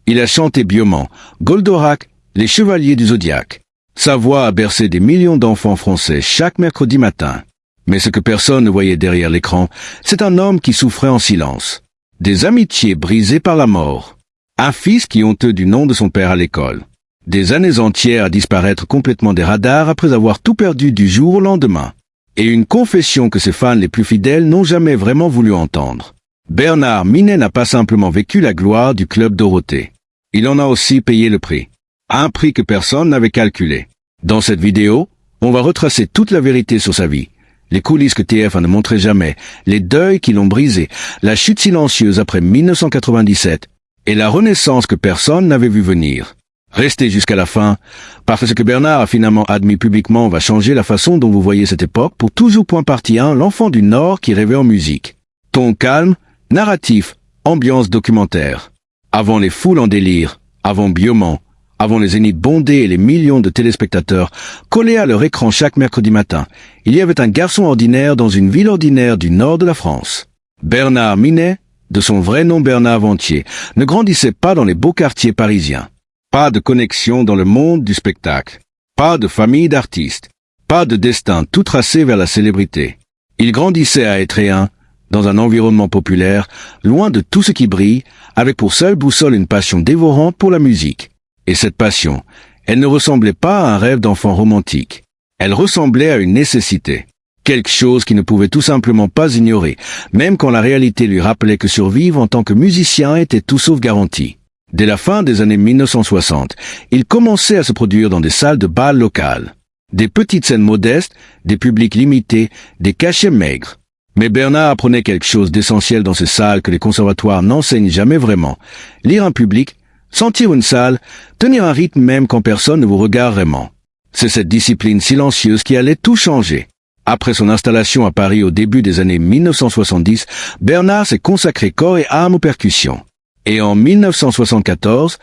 Il a chanté Bioman, Goldorak, les Chevaliers du Zodiaque. Sa voix a bercé des millions d'enfants français chaque mercredi matin. Mais ce que personne ne voyait derrière l'écran, c'est un homme qui souffrait en silence. Des amitiés brisées par la mort. Un fils qui honteux du nom de son père à l'école. Des années entières à disparaître complètement des radars après avoir tout perdu du jour au lendemain. Et une confession que ses fans les plus fidèles n'ont jamais vraiment voulu entendre. Bernard Minet n'a pas simplement vécu la gloire du Club Dorothée. Il en a aussi payé le prix. Un prix que personne n'avait calculé. Dans cette vidéo, on va retracer toute la vérité sur sa vie. Les coulisses que TF1 ne montrait jamais, les deuils qui l'ont brisé, la chute silencieuse après 1997, et la renaissance que personne n'avait vu venir. Restez jusqu'à la fin, parce que Bernard a finalement admis publiquement va changer la façon dont vous voyez cette époque pour toujours. Partie 1, l'enfant du Nord qui rêvait en musique. Ton calme, narratif, ambiance documentaire. Avant les foules en délire, avant Bioman, avant les zéniths bondés et les millions de téléspectateurs collés à leur écran chaque mercredi matin, il y avait un garçon ordinaire dans une ville ordinaire du nord de la France. Bernard Minet, de son vrai nom Bernard Ventier, ne grandissait pas dans les beaux quartiers parisiens. Pas de connexion dans le monde du spectacle. Pas de famille d'artistes. Pas de destin tout tracé vers la célébrité. Il grandissait à Étréhins, dans un environnement populaire, loin de tout ce qui brille, avec pour seule boussole une passion dévorante pour la musique. Et cette passion, elle ne ressemblait pas à un rêve d'enfant romantique. Elle ressemblait à une nécessité. Quelque chose qu'il ne pouvait tout simplement pas ignorer, même quand la réalité lui rappelait que survivre en tant que musicien était tout sauf garanti. Dès la fin des années 1960, il commençait à se produire dans des salles de bal locales. Des petites scènes modestes, des publics limités, des cachets maigres. Mais Bernard apprenait quelque chose d'essentiel dans ces salles que les conservatoires n'enseignent jamais vraiment. Lire un public, sentir une salle, tenir un rythme même quand personne ne vous regarde vraiment. C'est cette discipline silencieuse qui allait tout changer. Après son installation à Paris au début des années 1970, Bernard s'est consacré corps et âme aux percussions. Et en 1974,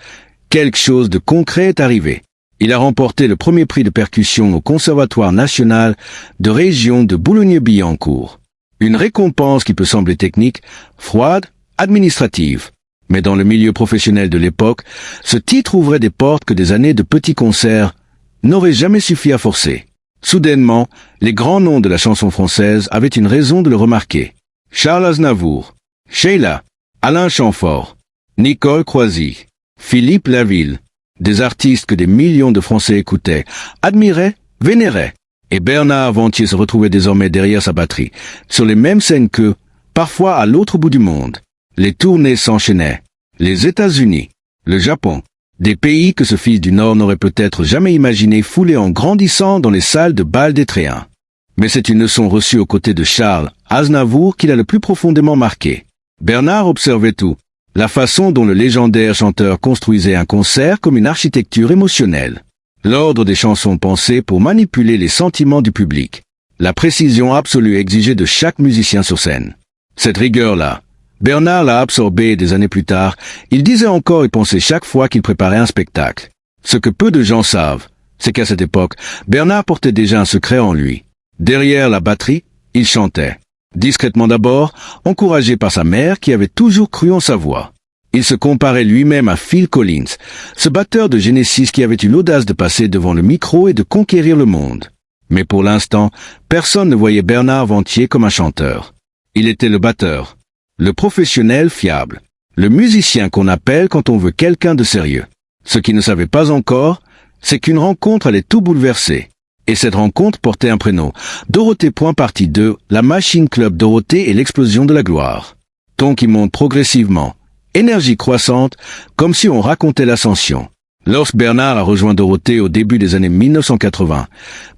quelque chose de concret est arrivé. Il a remporté le premier prix de percussion au Conservatoire national de région de Boulogne-Billancourt. Une récompense qui peut sembler technique, froide, administrative. Mais dans le milieu professionnel de l'époque, ce titre ouvrait des portes que des années de petits concerts n'auraient jamais suffi à forcer. Soudainement, les grands noms de la chanson française avaient une raison de le remarquer. Charles Aznavour, Sheila, Alain Chamfort, Nicole Croisy, Philippe Laville, des artistes que des millions de Français écoutaient, admiraient, vénéraient. Et Bernard Ventier se retrouvait désormais derrière sa batterie, sur les mêmes scènes que, parfois à l'autre bout du monde. Les tournées s'enchaînaient. Les États-Unis, le Japon, des pays que ce fils du Nord n'aurait peut-être jamais imaginé fouler en grandissant dans les salles de bal d'Étréhins. Mais c'est une leçon reçue aux côtés de Charles Aznavour qui l'a le plus profondément marqué. Bernard observait tout. La façon dont le légendaire chanteur construisait un concert comme une architecture émotionnelle. L'ordre des chansons pensées pour manipuler les sentiments du public. La précision absolue exigée de chaque musicien sur scène. Cette rigueur-là, Bernard l'a absorbée des années plus tard. Il disait encore et pensait chaque fois qu'il préparait un spectacle. Ce que peu de gens savent, c'est qu'à cette époque, Bernard portait déjà un secret en lui. Derrière la batterie, il chantait. Discrètement d'abord, encouragé par sa mère qui avait toujours cru en sa voix. Il se comparait lui-même à Phil Collins, ce batteur de Genesis qui avait eu l'audace de passer devant le micro et de conquérir le monde. Mais pour l'instant, personne ne voyait Bernard Ventier comme un chanteur. Il était le batteur, le professionnel fiable, le musicien qu'on appelle quand on veut quelqu'un de sérieux. Ce qu'il ne savait pas encore, c'est qu'une rencontre allait tout bouleverser. Et cette rencontre portait un prénom, Dorothée. Partie 2, la Machine Club Dorothée et l'explosion de la gloire. Ton qui monte progressivement, énergie croissante, comme si on racontait l'ascension. Lorsque Bernard a rejoint Dorothée au début des années 1980,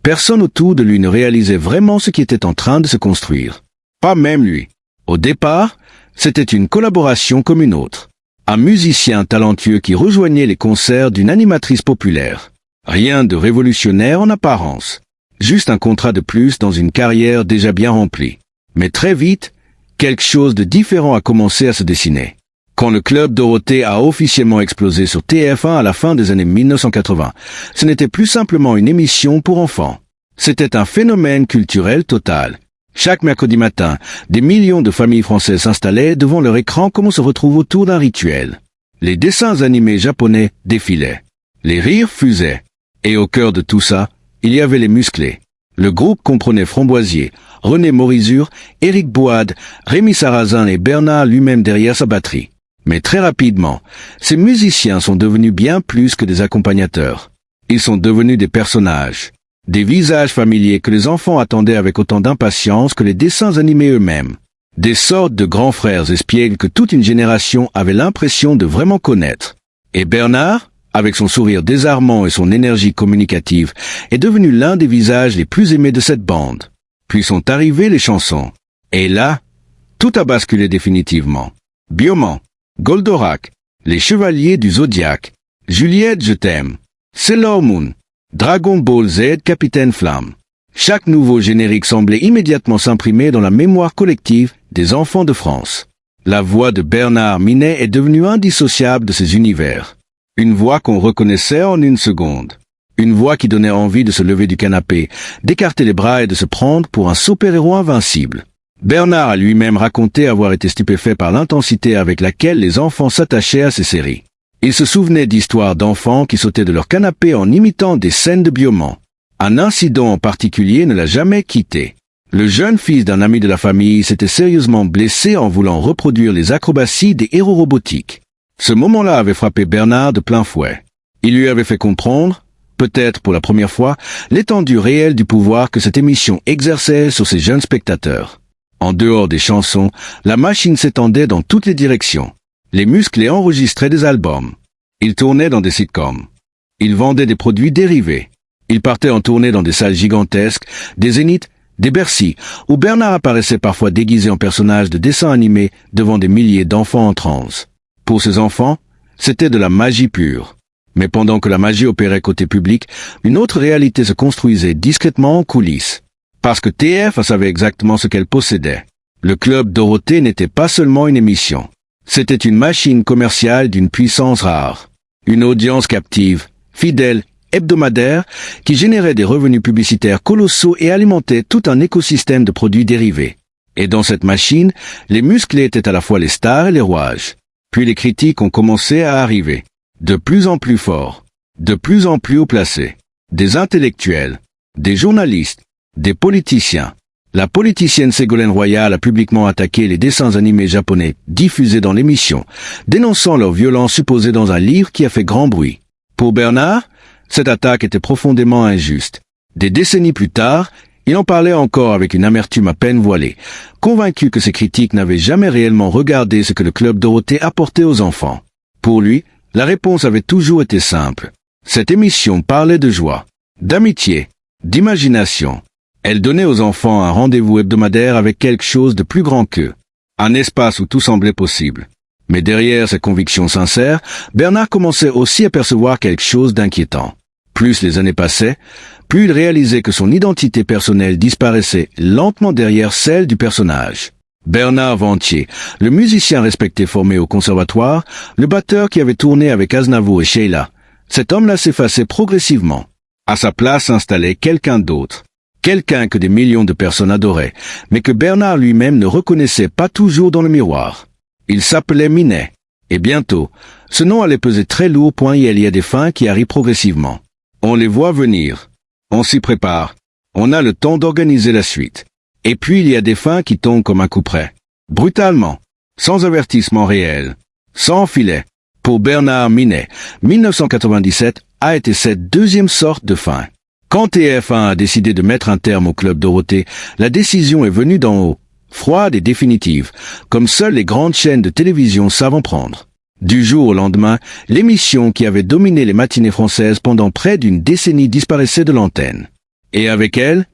personne autour de lui ne réalisait vraiment ce qui était en train de se construire. Pas même lui. Au départ, c'était une collaboration comme une autre. Un musicien talentueux qui rejoignait les concerts d'une animatrice populaire. Rien de révolutionnaire en apparence. Juste un contrat de plus dans une carrière déjà bien remplie. Mais très vite, quelque chose de différent a commencé à se dessiner. Quand le Club Dorothée a officiellement explosé sur TF1 à la fin des années 1980, ce n'était plus simplement une émission pour enfants. C'était un phénomène culturel total. Chaque mercredi matin, des millions de familles françaises s'installaient devant leur écran comme on se retrouve autour d'un rituel. Les dessins animés japonais défilaient. Les rires fusaient. Et au cœur de tout ça, il y avait les musclés. Le groupe comprenait Framboisier, René Morizur, Éric Boade, Rémi Sarrazin et Bernard lui-même derrière sa batterie. Mais très rapidement, ces musiciens sont devenus bien plus que des accompagnateurs. Ils sont devenus des personnages. Des visages familiers que les enfants attendaient avec autant d'impatience que les dessins animés eux-mêmes. Des sortes de grands frères espiègles que toute une génération avait l'impression de vraiment connaître. Et Bernard, avec son sourire désarmant et son énergie communicative, est devenu l'un des visages les plus aimés de cette bande. Puis sont arrivées les chansons. Et là, tout a basculé définitivement. Bioman, Goldorak, Les Chevaliers du Zodiaque, Juliette je t'aime, Sailor Moon, Dragon Ball Z Capitaine Flamme. Chaque nouveau générique semblait immédiatement s'imprimer dans la mémoire collective des enfants de France. La voix de Bernard Minet est devenue indissociable de ces univers. Une voix qu'on reconnaissait en une seconde. Une voix qui donnait envie de se lever du canapé, d'écarter les bras et de se prendre pour un super-héros invincible. Bernard a lui-même raconté avoir été stupéfait par l'intensité avec laquelle les enfants s'attachaient à ces séries. Il se souvenait d'histoires d'enfants qui sautaient de leur canapé en imitant des scènes de Bioman. Un incident en particulier ne l'a jamais quitté. Le jeune fils d'un ami de la famille s'était sérieusement blessé en voulant reproduire les acrobaties des héros robotiques. Ce moment-là avait frappé Bernard de plein fouet. Il lui avait fait comprendre, peut-être pour la première fois, l'étendue réelle du pouvoir que cette émission exerçait sur ses jeunes spectateurs. En dehors des chansons, la machine s'étendait dans toutes les directions. Les musclés enregistraient des albums. Ils tournaient dans des sitcoms. Ils vendaient des produits dérivés. Ils partaient en tournée dans des salles gigantesques, des zéniths, des Bercy, où Bernard apparaissait parfois déguisé en personnage de dessin animé devant des milliers d'enfants en transe. Pour ces enfants, c'était de la magie pure. Mais pendant que la magie opérait côté public, une autre réalité se construisait discrètement en coulisses. Parce que TF savait exactement ce qu'elle possédait. Le Club Dorothée n'était pas seulement une émission. C'était une machine commerciale d'une puissance rare. Une audience captive, fidèle, hebdomadaire, qui générait des revenus publicitaires colossaux et alimentait tout un écosystème de produits dérivés. Et dans cette machine, les musclés étaient à la fois les stars et les rouages. Puis les critiques ont commencé à arriver. De plus en plus forts, de plus en plus haut placés. Des intellectuels, des journalistes, des politiciens. La politicienne Ségolène Royal a publiquement attaqué les dessins animés japonais diffusés dans l'émission, dénonçant leur violence supposée dans un livre qui a fait grand bruit. Pour Bernard, cette attaque était profondément injuste. Des décennies plus tard, il en parlait encore avec une amertume à peine voilée, convaincu que ses critiques n'avaient jamais réellement regardé ce que le Club Dorothée apportait aux enfants. Pour lui, la réponse avait toujours été simple. Cette émission parlait de joie, d'amitié, d'imagination. Elle donnait aux enfants un rendez-vous hebdomadaire avec quelque chose de plus grand qu'eux. Un espace où tout semblait possible. Mais derrière ces convictions sincères, Bernard commençait aussi à percevoir quelque chose d'inquiétant. Plus les années passaient, plus il réalisait que son identité personnelle disparaissait lentement derrière celle du personnage. Bernard Ventier, le musicien respecté formé au conservatoire, le batteur qui avait tourné avec Aznavour et Sheila, cet homme-là s'effaçait progressivement. À sa place s'installait quelqu'un d'autre. Quelqu'un que des millions de personnes adoraient, mais que Bernard lui-même ne reconnaissait pas toujours dans le miroir. Il s'appelait Minet. Et bientôt, ce nom allait peser très lourd point il y a des fins qui arrivent progressivement. On les voit venir. On s'y prépare. On a le temps d'organiser la suite. Et puis il y a des fins qui tombent comme un coup près. Brutalement. Sans avertissement réel. Sans filet. Pour Bernard Minet, 1997 a été cette deuxième sorte de fin. Quand TF1 a décidé de mettre un terme au Club Dorothée, la décision est venue d'en haut, froide et définitive, comme seules les grandes chaînes de télévision savent en prendre. Du jour au lendemain, l'émission qui avait dominé les matinées françaises pendant près d'une décennie disparaissait de l'antenne. Et avec elle,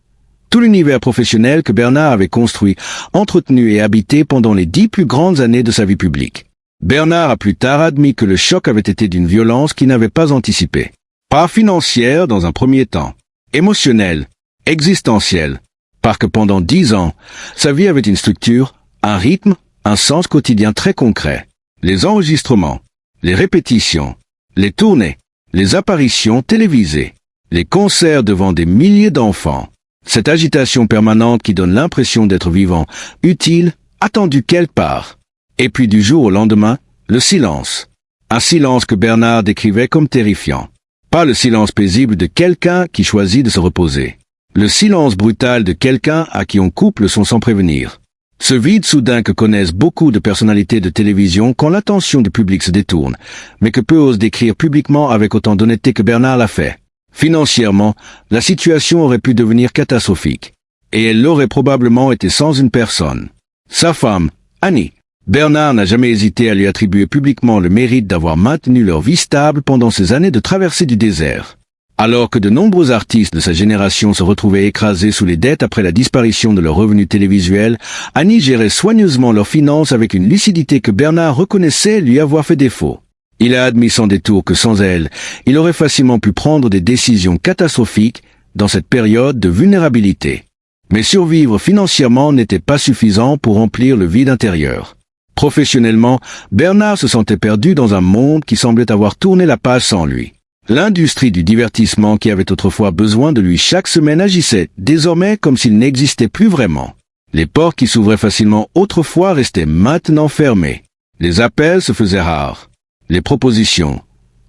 tout l'univers professionnel que Bernard avait construit, entretenu et habité pendant les 10 plus grandes années de sa vie publique. Bernard a plus tard admis que le choc avait été d'une violence qu'il n'avait pas anticipée. Pas financière dans un premier temps. Émotionnel, existentiel, parce que pendant 10 ans, sa vie avait une structure, un rythme, un sens quotidien très concret. Les enregistrements, les répétitions, les tournées, les apparitions télévisées, les concerts devant des milliers d'enfants. Cette agitation permanente qui donne l'impression d'être vivant, utile, attendu quelque part. Et puis du jour au lendemain, le silence. Un silence que Bernard décrivait comme terrifiant. Pas le silence paisible de quelqu'un qui choisit de se reposer. Le silence brutal de quelqu'un à qui on coupe le son sans prévenir. Ce vide soudain que connaissent beaucoup de personnalités de télévision quand l'attention du public se détourne, mais que peu osent décrire publiquement avec autant d'honnêteté que Bernard l'a fait. Financièrement, la situation aurait pu devenir catastrophique. Et elle l'aurait probablement été sans une personne. Sa femme, Annie. Bernard n'a jamais hésité à lui attribuer publiquement le mérite d'avoir maintenu leur vie stable pendant ces années de traversée du désert. Alors que de nombreux artistes de sa génération se retrouvaient écrasés sous les dettes après la disparition de leurs revenus télévisuels, Annie gérait soigneusement leurs finances avec une lucidité que Bernard reconnaissait lui avoir fait défaut. Il a admis sans détour que sans elle, il aurait facilement pu prendre des décisions catastrophiques dans cette période de vulnérabilité. Mais survivre financièrement n'était pas suffisant pour remplir le vide intérieur. Professionnellement, Bernard se sentait perdu dans un monde qui semblait avoir tourné la page sans lui. L'industrie du divertissement qui avait autrefois besoin de lui chaque semaine agissait désormais comme s'il n'existait plus vraiment. Les portes qui s'ouvraient facilement autrefois restaient maintenant fermées. Les appels se faisaient rares. Les propositions,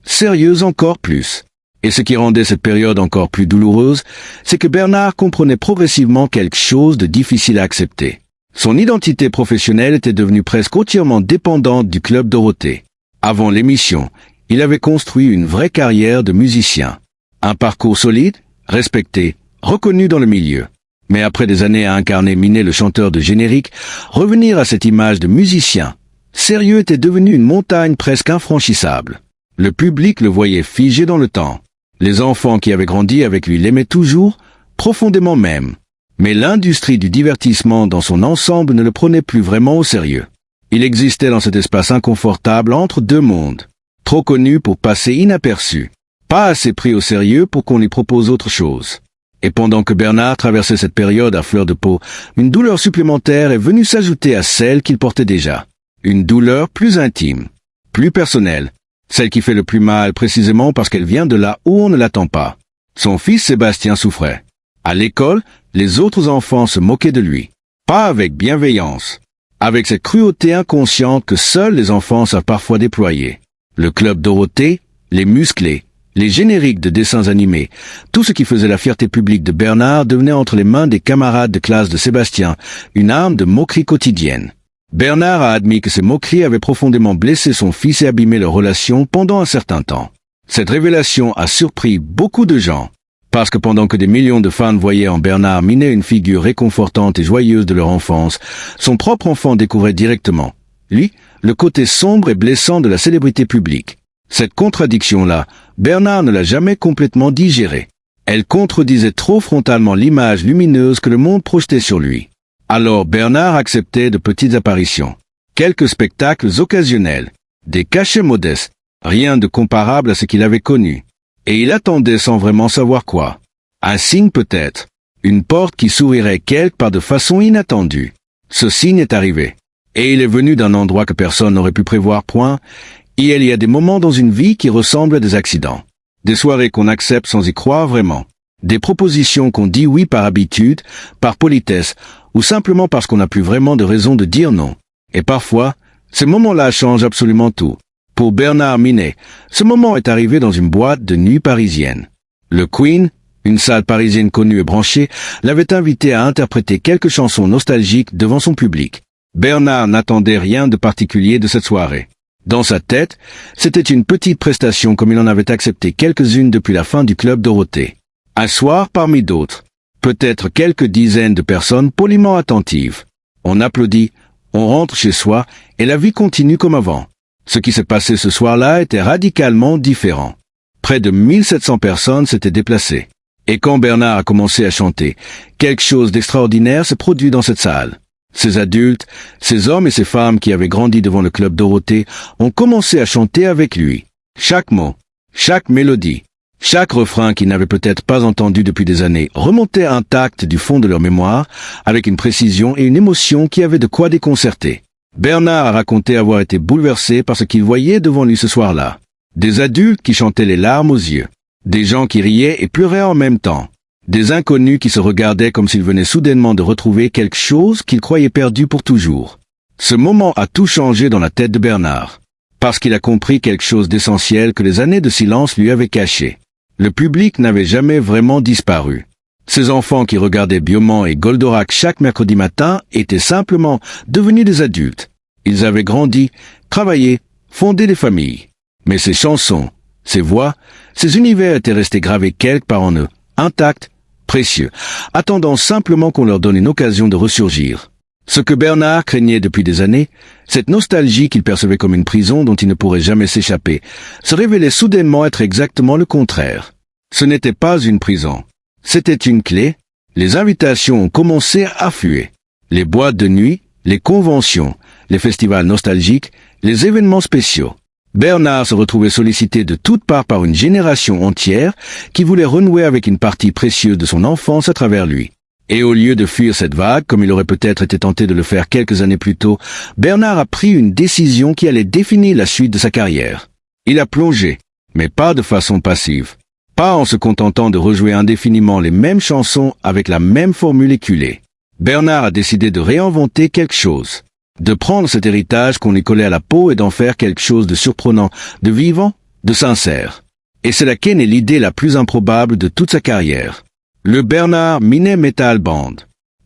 sérieuses encore plus. Et ce qui rendait cette période encore plus douloureuse, c'est que Bernard comprenait progressivement quelque chose de difficile à accepter. Son identité professionnelle était devenue presque entièrement dépendante du Club Dorothée. Avant l'émission, il avait construit une vraie carrière de musicien. Un parcours solide, respecté, reconnu dans le milieu. Mais après des années à incarner Minet le chanteur de générique, revenir à cette image de musicien sérieux était devenu une montagne presque infranchissable. Le public le voyait figé dans le temps. Les enfants qui avaient grandi avec lui l'aimaient toujours, profondément même. Mais l'industrie du divertissement dans son ensemble ne le prenait plus vraiment au sérieux. Il existait dans cet espace inconfortable entre deux mondes. Trop connu pour passer inaperçu. Pas assez pris au sérieux pour qu'on lui propose autre chose. Et pendant que Bernard traversait cette période à fleur de peau, une douleur supplémentaire est venue s'ajouter à celle qu'il portait déjà. Une douleur plus intime, plus personnelle. Celle qui fait le plus mal précisément parce qu'elle vient de là où on ne l'attend pas. Son fils Sébastien souffrait. À l'école, les autres enfants se moquaient de lui. Pas avec bienveillance. Avec cette cruauté inconsciente que seuls les enfants savent parfois déployer. Le Club Dorothée, les musclés, les génériques de dessins animés, tout ce qui faisait la fierté publique de Bernard devenait entre les mains des camarades de classe de Sébastien une arme de moquerie quotidienne. Bernard a admis que ces moqueries avaient profondément blessé son fils et abîmé leur relation pendant un certain temps. Cette révélation a surpris beaucoup de gens. Parce que pendant que des millions de fans voyaient en Bernard Minet une figure réconfortante et joyeuse de leur enfance, son propre enfant découvrait directement, lui, le côté sombre et blessant de la célébrité publique. Cette contradiction-là, Bernard ne l'a jamais complètement digérée. Elle contredisait trop frontalement l'image lumineuse que le monde projetait sur lui. Alors Bernard acceptait de petites apparitions, quelques spectacles occasionnels, des cachets modestes, rien de comparable à ce qu'il avait connu. Et il attendait sans vraiment savoir quoi. Un signe peut-être, une porte qui s'ouvrirait quelque part de façon inattendue. Ce signe est arrivé. Et il est venu d'un endroit que personne n'aurait pu prévoir point, et il y a des moments dans une vie qui ressemblent à des accidents. Des soirées qu'on accepte sans y croire vraiment. Des propositions qu'on dit oui par habitude, par politesse, ou simplement parce qu'on n'a plus vraiment de raison de dire non. Et parfois, ces moments-là changent absolument tout. Pour Bernard Minet, ce moment est arrivé dans une boîte de nuit parisienne. Le Queen, une salle parisienne connue et branchée, l'avait invité à interpréter quelques chansons nostalgiques devant son public. Bernard n'attendait rien de particulier de cette soirée. Dans sa tête, c'était une petite prestation comme il en avait accepté quelques-unes depuis la fin du Club Dorothée. Un soir parmi d'autres. Peut-être quelques dizaines de personnes poliment attentives. On applaudit, on rentre chez soi, et la vie continue comme avant. Ce qui s'est passé ce soir-là était radicalement différent. Près de 1700 personnes s'étaient déplacées. Et quand Bernard a commencé à chanter, quelque chose d'extraordinaire s'est produit dans cette salle. Ces adultes, ces hommes et ces femmes qui avaient grandi devant le Club Dorothée ont commencé à chanter avec lui. Chaque mot, chaque mélodie, chaque refrain qu'ils n'avaient peut-être pas entendu depuis des années remontait intact du fond de leur mémoire, avec une précision et une émotion qui avaient de quoi déconcerter. Bernard a raconté avoir été bouleversé par ce qu'il voyait devant lui ce soir-là. Des adultes qui chantaient les larmes aux yeux. Des gens qui riaient et pleuraient en même temps. Des inconnus qui se regardaient comme s'ils venaient soudainement de retrouver quelque chose qu'ils croyaient perdu pour toujours. Ce moment a tout changé dans la tête de Bernard. Parce qu'il a compris quelque chose d'essentiel que les années de silence lui avaient caché. Le public n'avait jamais vraiment disparu. Ces enfants qui regardaient Bioman et Goldorak chaque mercredi matin étaient simplement devenus des adultes. Ils avaient grandi, travaillé, fondé des familles. Mais ces chansons, ces voix, ces univers étaient restés gravés quelque part en eux, intacts, précieux, attendant simplement qu'on leur donne une occasion de ressurgir. Ce que Bernard craignait depuis des années, cette nostalgie qu'il percevait comme une prison dont il ne pourrait jamais s'échapper, se révélait soudainement être exactement le contraire. Ce n'était pas une prison. C'était une clé. Les invitations ont commencé à affluer. Les boîtes de nuit, les conventions, les festivals nostalgiques, les événements spéciaux. Bernard se retrouvait sollicité de toutes parts par une génération entière qui voulait renouer avec une partie précieuse de son enfance à travers lui. Et au lieu de fuir cette vague, comme il aurait peut-être été tenté de le faire quelques années plus tôt, Bernard a pris une décision qui allait définir la suite de sa carrière. Il a plongé, mais pas de façon passive. Pas en se contentant de rejouer indéfiniment les mêmes chansons avec la même formule éculée. Bernard a décidé de réinventer quelque chose. De prendre cet héritage qu'on lui collait à la peau et d'en faire quelque chose de surprenant, de vivant, de sincère. Et c'est là qu'est née l'idée la plus improbable de toute sa carrière. Le Bernard Minet Metal Band.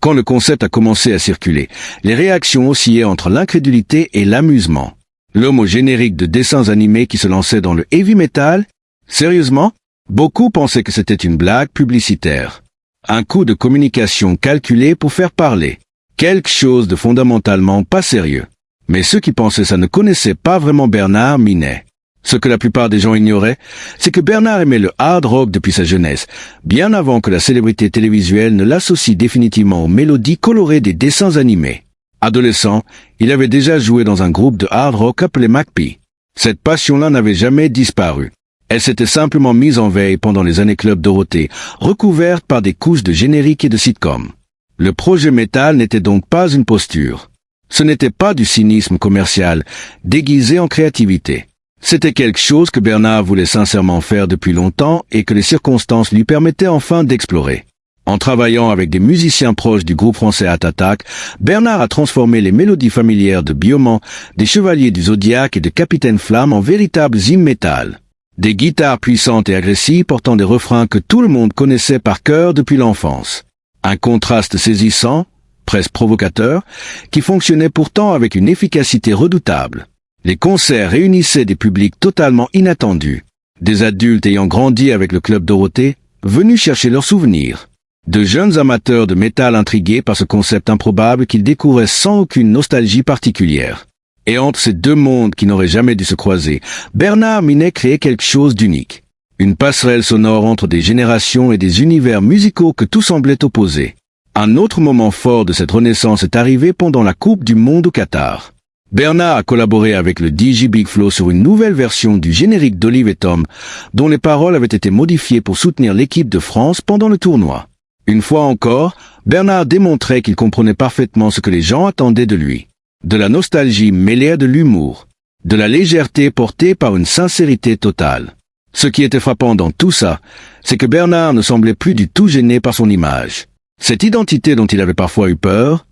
Quand le concept a commencé à circuler, les réactions oscillaient entre l'incrédulité et l'amusement. L'homme au générique de dessins animés qui se lançait dans le heavy metal? Sérieusement? Beaucoup pensaient que c'était une blague publicitaire. Un coup de communication calculé pour faire parler. Quelque chose de fondamentalement pas sérieux. Mais ceux qui pensaient ça ne connaissaient pas vraiment Bernard Minet. Ce que la plupart des gens ignoraient, c'est que Bernard aimait le hard rock depuis sa jeunesse, bien avant que la célébrité télévisuelle ne l'associe définitivement aux mélodies colorées des dessins animés. Adolescent, il avait déjà joué dans un groupe de hard rock appelé MacP. Cette passion-là n'avait jamais disparu. Elle s'était simplement mise en veille pendant les années Club Dorothée, recouverte par des couches de génériques et de sitcoms. Le projet métal n'était donc pas une posture. Ce n'était pas du cynisme commercial, déguisé en créativité. C'était quelque chose que Bernard voulait sincèrement faire depuis longtemps et que les circonstances lui permettaient enfin d'explorer. En travaillant avec des musiciens proches du groupe français Art Attack, Bernard a transformé les mélodies familières de Bioman, des Chevaliers du Zodiaque et de Capitaine Flamme en véritables hymnes métal. Des guitares puissantes et agressives portant des refrains que tout le monde connaissait par cœur depuis l'enfance. Un contraste saisissant, presque provocateur, qui fonctionnait pourtant avec une efficacité redoutable. Les concerts réunissaient des publics totalement inattendus. Des adultes ayant grandi avec le Club Dorothée, venus chercher leurs souvenirs. De jeunes amateurs de métal intrigués par ce concept improbable qu'ils découvraient sans aucune nostalgie particulière. Et entre ces deux mondes qui n'auraient jamais dû se croiser, Bernard Minet créait quelque chose d'unique. Une passerelle sonore entre des générations et des univers musicaux que tout semblait opposer. Un autre moment fort de cette renaissance est arrivé pendant la Coupe du Monde au Qatar. Bernard a collaboré avec le DJ Big Flo sur une nouvelle version du générique d'Olive et Tom, dont les paroles avaient été modifiées pour soutenir l'équipe de France pendant le tournoi. Une fois encore, Bernard démontrait qu'il comprenait parfaitement ce que les gens attendaient de lui. De la nostalgie mêlée à de l'humour. De la légèreté portée par une sincérité totale. Ce qui était frappant dans tout ça, c'est que Bernard ne semblait plus du tout gêné par son image. Cette identité dont il avait parfois eu peur,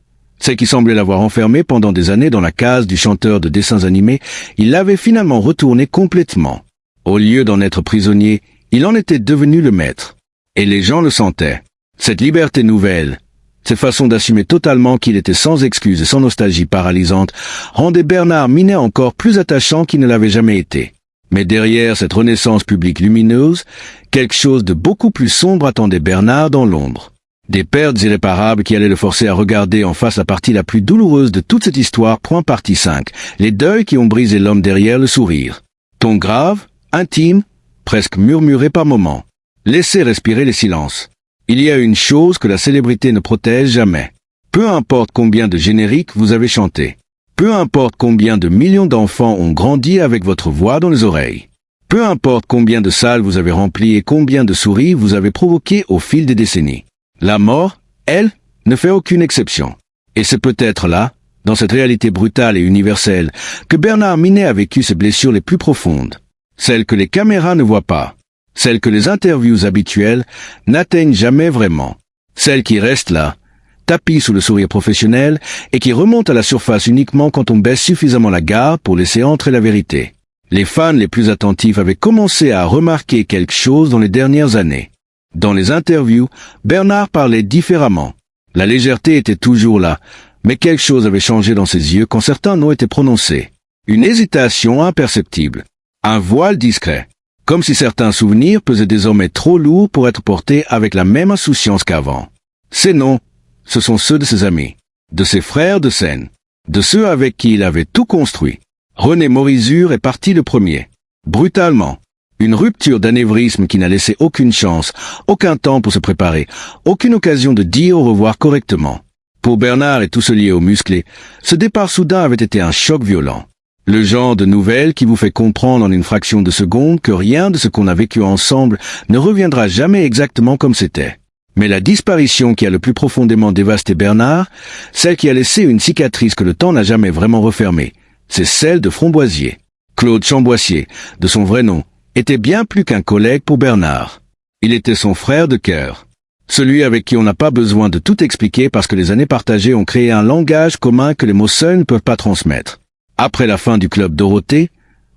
celle qui semblait l'avoir enfermé pendant des années dans la case du chanteur de dessins animés, il l'avait finalement retourné complètement. Au lieu d'en être prisonnier, il en était devenu le maître. Et les gens le sentaient. Cette liberté nouvelle, cette façon d'assumer totalement qu'il était sans excuse et sans nostalgie paralysante, rendait Bernard Minet encore plus attachant qu'il ne l'avait jamais été. Mais derrière cette renaissance publique lumineuse, quelque chose de beaucoup plus sombre attendait Bernard dans l'ombre. Des pertes irréparables qui allaient le forcer à regarder en face la partie la plus douloureuse de toute cette histoire. Partie 5. Les deuils qui ont brisé l'homme derrière le sourire. Ton grave, intime, presque murmuré par moments. Laissez respirer les silences. Il y a une chose que la célébrité ne protège jamais. Peu importe combien de génériques vous avez chanté. Peu importe combien de millions d'enfants ont grandi avec votre voix dans les oreilles. Peu importe combien de salles vous avez remplies et combien de souris vous avez provoquées au fil des décennies. La mort, elle, ne fait aucune exception. Et c'est peut-être là, dans cette réalité brutale et universelle, que Bernard Minet a vécu ses blessures les plus profondes. Celles que les caméras ne voient pas. Celles que les interviews habituelles n'atteignent jamais vraiment. Celles qui restent là, tapis sous le sourire professionnel et qui remonte à la surface uniquement quand on baisse suffisamment la garde pour laisser entrer la vérité. Les fans les plus attentifs avaient commencé à remarquer quelque chose dans les dernières années. Dans les interviews, Bernard parlait différemment. La légèreté était toujours là, mais quelque chose avait changé dans ses yeux quand certains noms étaient prononcés. Une hésitation imperceptible. Un voile discret. Comme si certains souvenirs pesaient désormais trop lourds pour être portés avec la même insouciance qu'avant. Ces noms, ce sont ceux de ses amis, de ses frères de scène, de ceux avec qui il avait tout construit. René Morizur est parti le premier. Brutalement. Une rupture d'anévrisme qui n'a laissé aucune chance, aucun temps pour se préparer, aucune occasion de dire au revoir correctement. Pour Bernard et tout ce lié aux musclés, ce départ soudain avait été un choc violent. Le genre de nouvelle qui vous fait comprendre en une fraction de seconde que rien de ce qu'on a vécu ensemble ne reviendra jamais exactement comme c'était. Mais la disparition qui a le plus profondément dévasté Bernard, celle qui a laissé une cicatrice que le temps n'a jamais vraiment refermée, c'est celle de Framboisier. Claude Chamboissier, de son vrai nom, était bien plus qu'un collègue pour Bernard. Il était son frère de cœur. Celui avec qui on n'a pas besoin de tout expliquer parce que les années partagées ont créé un langage commun que les mots seuls ne peuvent pas transmettre. Après la fin du club Dorothée,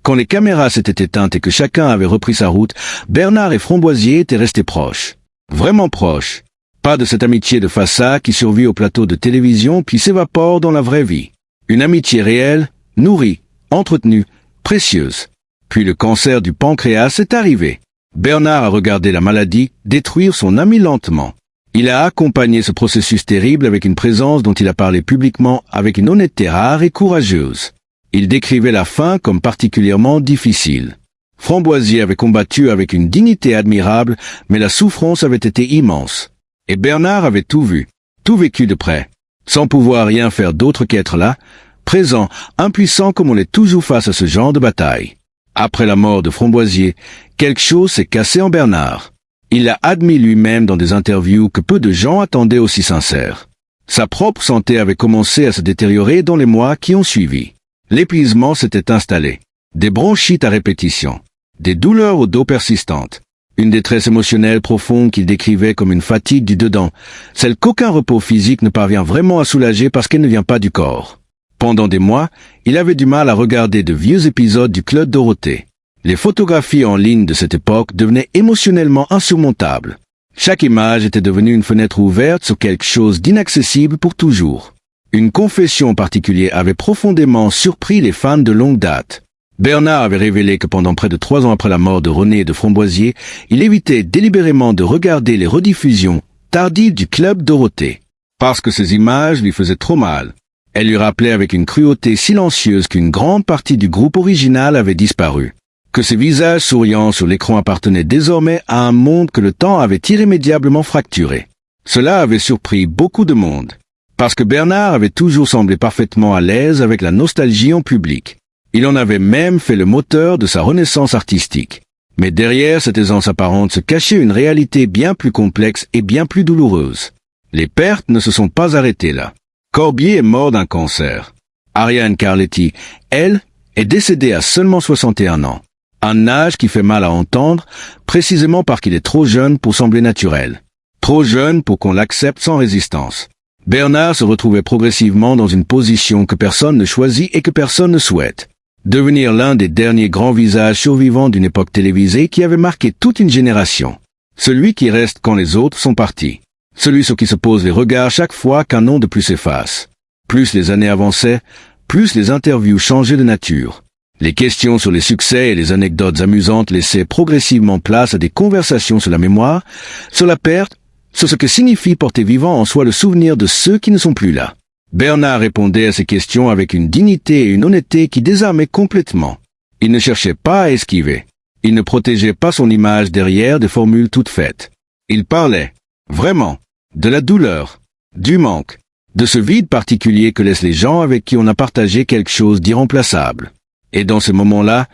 quand les caméras s'étaient éteintes et que chacun avait repris sa route, Bernard et Framboisier étaient restés proches. Vraiment proches. Pas de cette amitié de façade qui survit au plateau de télévision puis s'évapore dans la vraie vie. Une amitié réelle, nourrie, entretenue, précieuse. Puis le cancer du pancréas est arrivé. Bernard a regardé la maladie détruire son ami lentement. Il a accompagné ce processus terrible avec une présence dont il a parlé publiquement avec une honnêteté rare et courageuse. Il décrivait la fin comme particulièrement difficile. Framboisier avait combattu avec une dignité admirable, mais la souffrance avait été immense. Et Bernard avait tout vu, tout vécu de près, sans pouvoir rien faire d'autre qu'être là, présent, impuissant comme on est toujours face à ce genre de bataille. Après la mort de Framboisier, quelque chose s'est cassé en Bernard. Il l'a admis lui-même dans des interviews que peu de gens attendaient aussi sincères. Sa propre santé avait commencé à se détériorer dans les mois qui ont suivi. L'épuisement s'était installé. Des bronchites à répétition. Des douleurs au dos persistantes. Une détresse émotionnelle profonde qu'il décrivait comme une fatigue du dedans, celle qu'aucun repos physique ne parvient vraiment à soulager parce qu'elle ne vient pas du corps. Pendant des mois, il avait du mal à regarder de vieux épisodes du Club Dorothée. Les photographies en ligne de cette époque devenaient émotionnellement insurmontables. Chaque image était devenue une fenêtre ouverte sur quelque chose d'inaccessible pour toujours. Une confession en particulier avait profondément surpris les fans de longue date. Bernard avait révélé que pendant près de 3 ans après la mort de René et de Framboisier, il évitait délibérément de regarder les rediffusions tardives du Club Dorothée. Parce que ces images lui faisaient trop mal. Elle lui rappelait avec une cruauté silencieuse qu'une grande partie du groupe original avait disparu. Que ses visages souriants sur l'écran appartenaient désormais à un monde que le temps avait irrémédiablement fracturé. Cela avait surpris beaucoup de monde. Parce que Bernard avait toujours semblé parfaitement à l'aise avec la nostalgie en public. Il en avait même fait le moteur de sa renaissance artistique. Mais derrière cette aisance apparente se cachait une réalité bien plus complexe et bien plus douloureuse. Les pertes ne se sont pas arrêtées là. Corbier est mort d'un cancer. Ariane Carletti, elle, est décédée à seulement 61 ans. Un âge qui fait mal à entendre, précisément parce qu'il est trop jeune pour sembler naturel. Trop jeune pour qu'on l'accepte sans résistance. Bernard se retrouvait progressivement dans une position que personne ne choisit et que personne ne souhaite. Devenir l'un des derniers grands visages survivants d'une époque télévisée qui avait marqué toute une génération. Celui qui reste quand les autres sont partis. Celui sur qui se posent les regards chaque fois qu'un nom de plus s'efface. Plus les années avançaient, plus les interviews changeaient de nature. Les questions sur les succès et les anecdotes amusantes laissaient progressivement place à des conversations sur la mémoire, sur la perte, sur ce que signifie porter vivant en soi le souvenir de ceux qui ne sont plus là. Bernard répondait à ces questions avec une dignité et une honnêteté qui désarmaient complètement. Il ne cherchait pas à esquiver. Il ne protégeait pas son image derrière des formules toutes faites. Il parlait, vraiment, de la douleur, du manque, de ce vide particulier que laissent les gens avec qui on a partagé quelque chose d'irremplaçable. Et dans ces moments-là,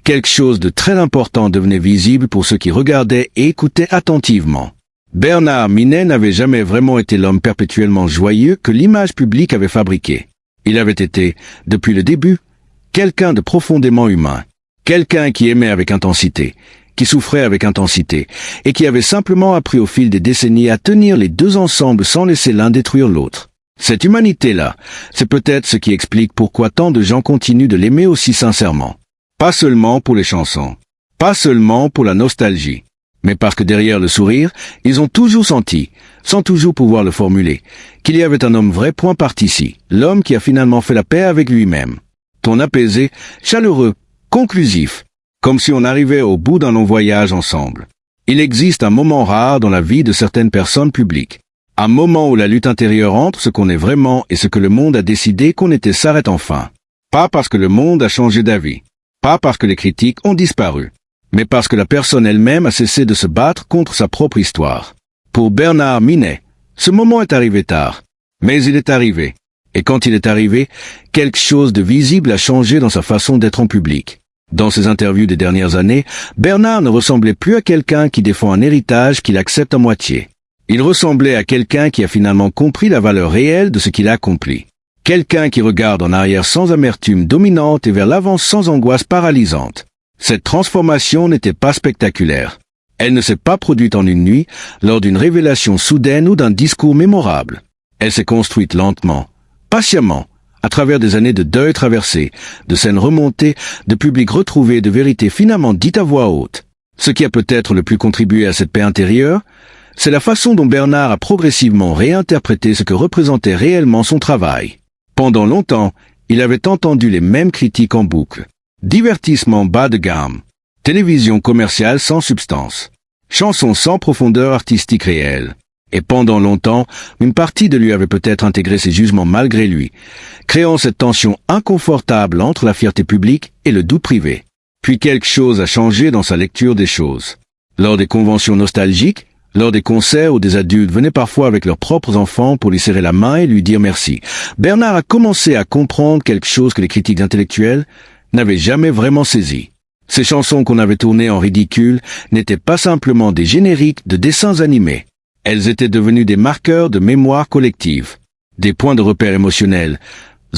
quelque chose de très important devenait visible pour ceux qui regardaient et écoutaient attentivement. Bernard Minet n'avait jamais vraiment été l'homme perpétuellement joyeux que l'image publique avait fabriqué. Il avait été, depuis le début, quelqu'un de profondément humain. Quelqu'un qui aimait avec intensité, qui souffrait avec intensité, et qui avait simplement appris au fil des décennies à tenir les deux ensemble sans laisser l'un détruire l'autre. Cette humanité-là, c'est peut-être ce qui explique pourquoi tant de gens continuent de l'aimer aussi sincèrement. Pas seulement pour les chansons, pas seulement pour la nostalgie, mais parce que derrière le sourire, ils ont toujours senti, sans toujours pouvoir le formuler, qu'il y avait un homme vrai point ici, l'homme qui a finalement fait la paix avec lui-même. Ton apaisé, chaleureux, conclusif, comme si on arrivait au bout d'un long voyage ensemble. Il existe un moment rare dans la vie de certaines personnes publiques. Un moment où la lutte intérieure entre ce qu'on est vraiment et ce que le monde a décidé qu'on était s'arrête enfin. Pas parce que le monde a changé d'avis. Pas parce que les critiques ont disparu. Mais parce que la personne elle-même a cessé de se battre contre sa propre histoire. Pour Bernard Minet, ce moment est arrivé tard. Mais il est arrivé. Et quand il est arrivé, quelque chose de visible a changé dans sa façon d'être en public. Dans ses interviews des dernières années, Bernard ne ressemblait plus à quelqu'un qui défend un héritage qu'il accepte à moitié. Il ressemblait à quelqu'un qui a finalement compris la valeur réelle de ce qu'il a accompli. Quelqu'un qui regarde en arrière sans amertume dominante et vers l'avant sans angoisse paralysante. Cette transformation n'était pas spectaculaire. Elle ne s'est pas produite en une nuit, lors d'une révélation soudaine ou d'un discours mémorable. Elle s'est construite lentement, patiemment, à travers des années de deuil traversé, de scènes remontées, de publics retrouvés, de vérités finalement dites à voix haute. Ce qui a peut-être le plus contribué à cette paix intérieure, c'est la façon dont Bernard a progressivement réinterprété ce que représentait réellement son travail. Pendant longtemps, il avait entendu les mêmes critiques en boucle. Divertissement bas de gamme, télévision commerciale sans substance, chansons sans profondeur artistique réelle. Et pendant longtemps, une partie de lui avait peut-être intégré ses jugements malgré lui, créant cette tension inconfortable entre la fierté publique et le doute privé. Puis quelque chose a changé dans sa lecture des choses. Lors des conventions nostalgiques, lors des concerts où des adultes venaient parfois avec leurs propres enfants pour lui serrer la main et lui dire merci, Bernard a commencé à comprendre quelque chose que les critiques intellectuels n'avaient jamais vraiment saisi. Ces chansons qu'on avait tournées en ridicule n'étaient pas simplement des génériques de dessins animés. Elles étaient devenues des marqueurs de mémoire collective, des points de repère émotionnels,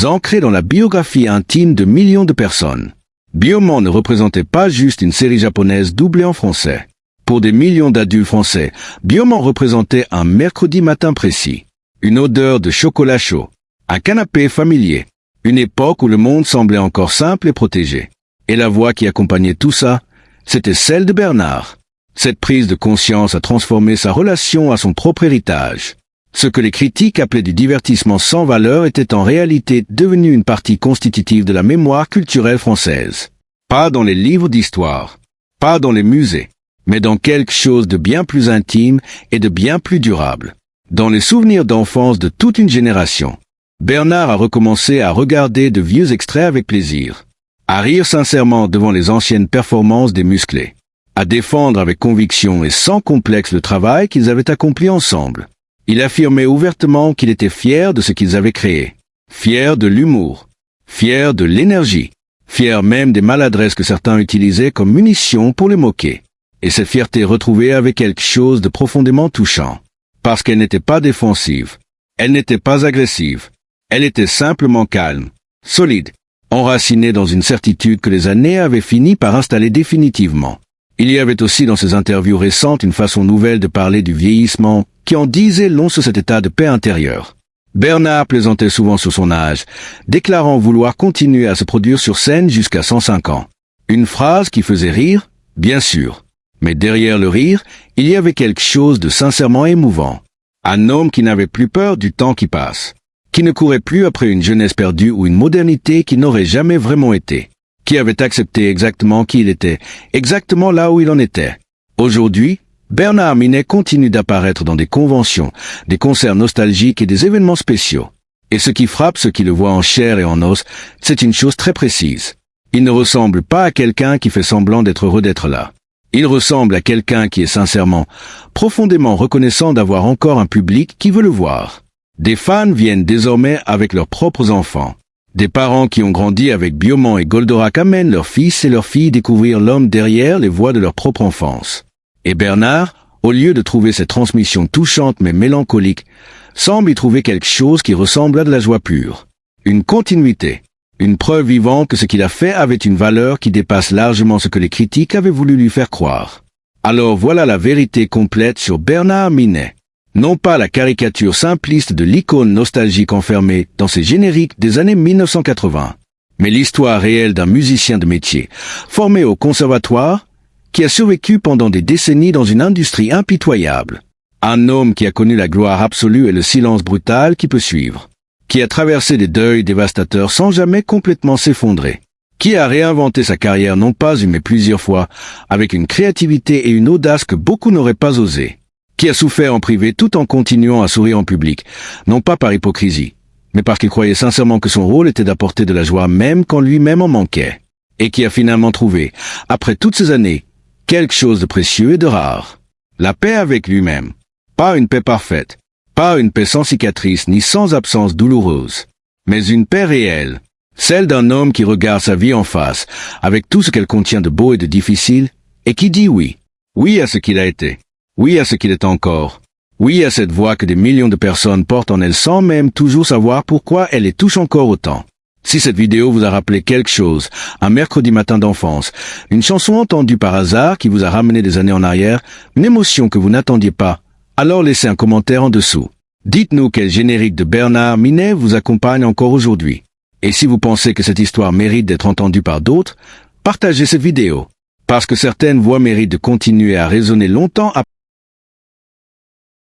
ancrés dans la biographie intime de millions de personnes. Bioman ne représentait pas juste une série japonaise doublée en français. Pour des millions d'adultes français, Bioman représentait un mercredi matin précis, une odeur de chocolat chaud, un canapé familier, une époque où le monde semblait encore simple et protégé. Et la voix qui accompagnait tout ça, c'était celle de Bernard. Cette prise de conscience a transformé sa relation à son propre héritage. Ce que les critiques appelaient du divertissement sans valeur était en réalité devenu une partie constitutive de la mémoire culturelle française. Pas dans les livres d'histoire, pas dans les musées, mais dans quelque chose de bien plus intime et de bien plus durable. Dans les souvenirs d'enfance de toute une génération, Bernard a recommencé à regarder de vieux extraits avec plaisir, à rire sincèrement devant les anciennes performances des musclés, à défendre avec conviction et sans complexe le travail qu'ils avaient accompli ensemble. Il affirmait ouvertement qu'il était fier de ce qu'ils avaient créé, fier de l'humour, fier de l'énergie, fier même des maladresses que certains utilisaient comme munitions pour les moquer. Et cette fierté retrouvée avait quelque chose de profondément touchant, parce qu'elle n'était pas défensive, elle n'était pas agressive, elle était simplement calme, solide, enracinée dans une certitude que les années avaient fini par installer définitivement. Il y avait aussi dans ses interviews récentes une façon nouvelle de parler du vieillissement qui en disait long sur cet état de paix intérieure. Bernard plaisantait souvent sur son âge, déclarant vouloir continuer à se produire sur scène jusqu'à 105 ans. Une phrase qui faisait rire, bien sûr. Mais derrière le rire, il y avait quelque chose de sincèrement émouvant. Un homme qui n'avait plus peur du temps qui passe, qui ne courait plus après une jeunesse perdue ou une modernité qui n'aurait jamais vraiment été, qui avait accepté exactement qui il était, exactement là où il en était. Aujourd'hui, Bernard Minet continue d'apparaître dans des conventions, des concerts nostalgiques et des événements spéciaux. Et ce qui frappe ceux qui le voient en chair et en os, c'est une chose très précise. Il ne ressemble pas à quelqu'un qui fait semblant d'être heureux d'être là. Il ressemble à quelqu'un qui est sincèrement, profondément reconnaissant d'avoir encore un public qui veut le voir. Des fans viennent désormais avec leurs propres enfants. Des parents qui ont grandi avec Bioman et Goldorak amènent leurs fils et leurs filles découvrir l'homme derrière les voix de leur propre enfance. Et Bernard, au lieu de trouver cette transmission touchante mais mélancolique, semble y trouver quelque chose qui ressemble à de la joie pure. Une continuité. Une preuve vivante que ce qu'il a fait avait une valeur qui dépasse largement ce que les critiques avaient voulu lui faire croire. Alors voilà la vérité complète sur Bernard Minet. Non pas la caricature simpliste de l'icône nostalgique enfermée dans ses génériques des années 1980, mais l'histoire réelle d'un musicien de métier, formé au conservatoire, qui a survécu pendant des décennies dans une industrie impitoyable. Un homme qui a connu la gloire absolue et le silence brutal qui peut suivre. Qui a traversé des deuils dévastateurs sans jamais complètement s'effondrer. Qui a réinventé sa carrière non pas une mais plusieurs fois, avec une créativité et une audace que beaucoup n'auraient pas osé. Qui a souffert en privé tout en continuant à sourire en public, non pas par hypocrisie, mais parce qu'il croyait sincèrement que son rôle était d'apporter de la joie même quand lui-même en manquait. Et qui a finalement trouvé, après toutes ces années, quelque chose de précieux et de rare. La paix avec lui-même. Pas une paix parfaite, pas une paix sans cicatrice ni sans absence douloureuse, mais une paix réelle. Celle d'un homme qui regarde sa vie en face, avec tout ce qu'elle contient de beau et de difficile, et qui dit oui. Oui à ce qu'il a été. Oui à ce qu'il est encore. Oui à cette voix que des millions de personnes portent en elles sans même toujours savoir pourquoi elle les touche encore autant. Si cette vidéo vous a rappelé quelque chose, un mercredi matin d'enfance, une chanson entendue par hasard qui vous a ramené des années en arrière, une émotion que vous n'attendiez pas, alors laissez un commentaire en dessous. Dites-nous quel générique de Bernard Minet vous accompagne encore aujourd'hui. Et si vous pensez que cette histoire mérite d'être entendue par d'autres, partagez cette vidéo. Parce que certaines voix méritent de continuer à résonner longtemps après